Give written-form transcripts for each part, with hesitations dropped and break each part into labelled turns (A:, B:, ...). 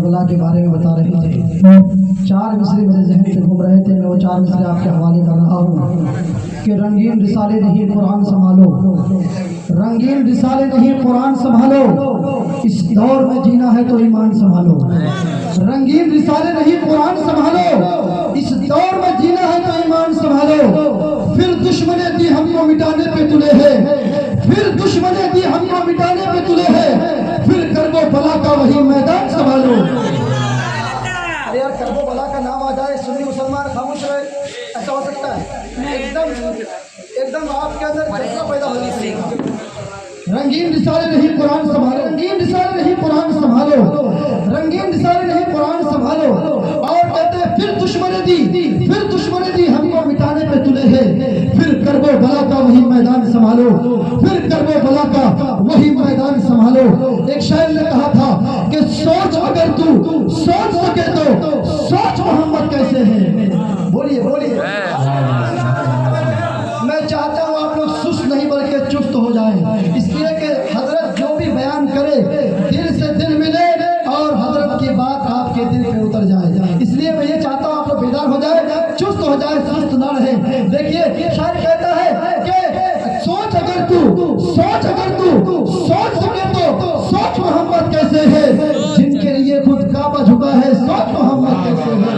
A: کربلا کے بارے میں بتا رہے تھے۔ 4 مصرے میرے ذہن سے گھوم رہے تھے، میں وہ 4 مصرے آپ کے حوالے کر رہا ہوں کہ رنگین رسالے نہیں قرآن سنبھالو، رنگین رسالے نہیں قرآن سنبھالو، اس دور میں جینا ہے تو ایمان سنبھالو۔ رنگین رسالے نہیں قرآن سنبھالو، اس دور میں جینا ہے تو ایمان سنبھالو۔ پھر دشمنے دی ہم کو مٹانے پہ تلے ہیں، پھر دشمنے دی ہم کو مٹانے پہ تلے ہیں، پھر کرب و بلا کا وہی میدان سنبھالو۔ ارے یار کرب و بلا کا نام آ جائے سنی مسلمان خاموش رہے، ایسا ہو سکتا ہے؟ ایک دم آپ کے اندر جذبہ پیدا ہو جائے گا۔ رنگین رسالے نہیں قرآن سنبھالو، رنگین رسالے نہیں قرآن سنبھالو، رنگین رسالے نہیں قرآن سنبھالو۔ اور کہتے ہیں پھر دشمنے دی ہم کو مٹانے پہ تلے ہیں، پھر کرب و بلا کا وہی میدان سنبھالو، پھر کرب و بلا کا وہی میدان سنبھالو۔ ایک شاعر نے کہا تھا کہ سوچ اگر تو سوچ سکے تو سوچ محمد کیسے ہے۔ بولیے بولیے۔ میں چاہتا ہوں آپ لوگ سست نہیں بلکہ چست ہو جائیں، اس لیے کہ حضرت جو بھی بیان کرے دل سے دل ملے اور حضرت کی بات آپ کے دل پہ اتر جائے، اس لیے میں یہ چاہتا ہوں آپ لوگ بیدار ہو جائے، چست ہو جائے، سست نہ رہے۔ دیکھیے شاعر کہتا ہے کہ سوچ اگر تو سوچ سکے تو سوچ محمد کیسے ہے، جن کے لیے خود کعبہ جھکا ہے سوچ محمد کیسے ہے،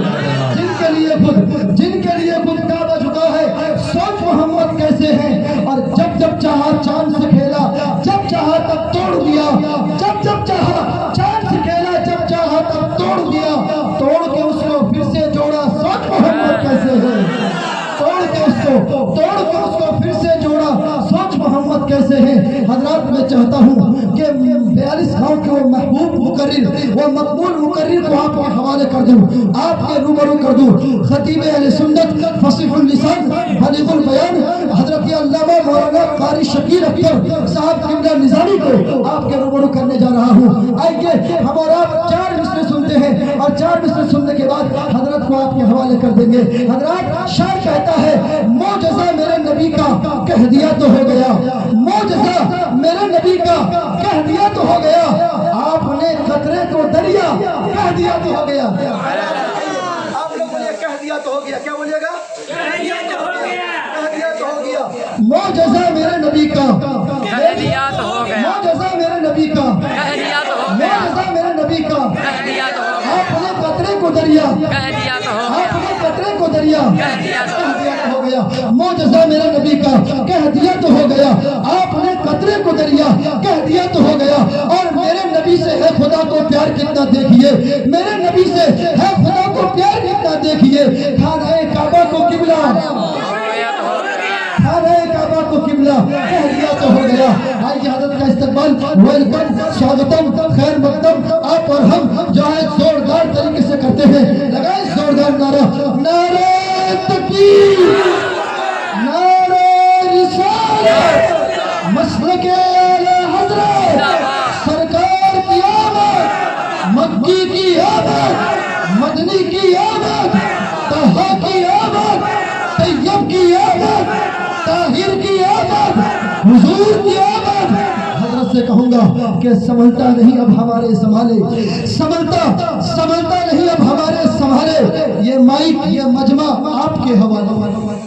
A: جن کے لیے خود کعبہ جھکا ہے سوچ محمد کیسے ہے۔ اور جب چاہا چاند سے کھیلا، جب چاہا تب توڑ دیا، جب چاہا چاند سے کھیلا، جب چاہا تب توڑ دیا، توڑ کے اس کو پھر سے جوڑا سوچ محمد کیسے ہے، توڑ کے اس کو پھر سے جوڑا سوچ محمد کیسے ہے۔ حضرات میں چاہتا ہوں کہ 42 گاؤں کے وہ محبوب مقرر، وہ مقبول مقرر کو آپ کے حوالے کر دوں، آپ کے روبرو کر دوں۔ خطیب اہل سنت، فصیح اللسان، بلیغ البیان، حضرت علامہ مولانا قاری شکیل اختر صاحب قبلہ نظامی کو آپ کے روبرو کرنے جا رہا ہوں۔ آئیے ہم اور آپ 4 مصرے سنتے ہیں اور 4 مصرے سننے کے بعد حضرت کو آپ کے حوالے کر دیں گے۔ حضرات شاعر کہتا ہے معجزہ میرے نبی کا کہہ دیا تو ہو گیا، معجزہ میرے نبی کا کہہ دیا تو ہو گیا، آپ نے قطرے کو دریا کہہ دیا تو ہو گیا۔ آپ لوگ بولیے کہہ دیا تو ہو گیا، کیا بولیے گا؟ کہہ دیا تو ہو گیا۔ معجزہ میرے نبی کا کہہ دیا تو ہو گیا، معجزہ میرے نبی کا کہہ دیا تو ہو گیا، معجزہ میرے نبی کا کہہ دیا تو ہو گیا، آپ نے قطرے کو دریا کہہ دیا تو ہو گیا، آپ نے قطرے کو دریا کہہ دیا تو ہو گیا، معجزہ میرے نبی کا کہہ دیا تو ہو گیا، آپ نے قطرے کو دریا کہہ دیا تو ہو گیا۔ اور میرے نبی سے ہے خدا کو پیار کتنا دیکھیے، میرے نبی سے ہے خدا کو پیار کتنا دیکھیے، خانہ کعبہ کو قبلہ، خانہ کعبہ کو قبلہ کہہ دیا تو ہو گیا۔ آئیے حضرت کا استقبال، ویلکم، سواگتم، خیر مقدم آپ اور ہم جو ہے زوردار طریقے سے کرتے ہیں۔ لگائیں زوردار نعرہ، نعرہ تکبیر، نعرہ رسالت، مسلک اعلی حضرت، سرکار کی آمد، مکی کی آمد، مدنی کی آمد، طہا کی آمد، طیب کی آمد، طاہر کی آمد، حضور کی آمد۔ حضرت سے کہوں گا کہ سنبھلتا نہیں اب ہمارے سنبھالے، سنبھلتا نہیں اب ہمارے سنبھالے، یہ مائک یہ مجمع آپ کے حوالے۔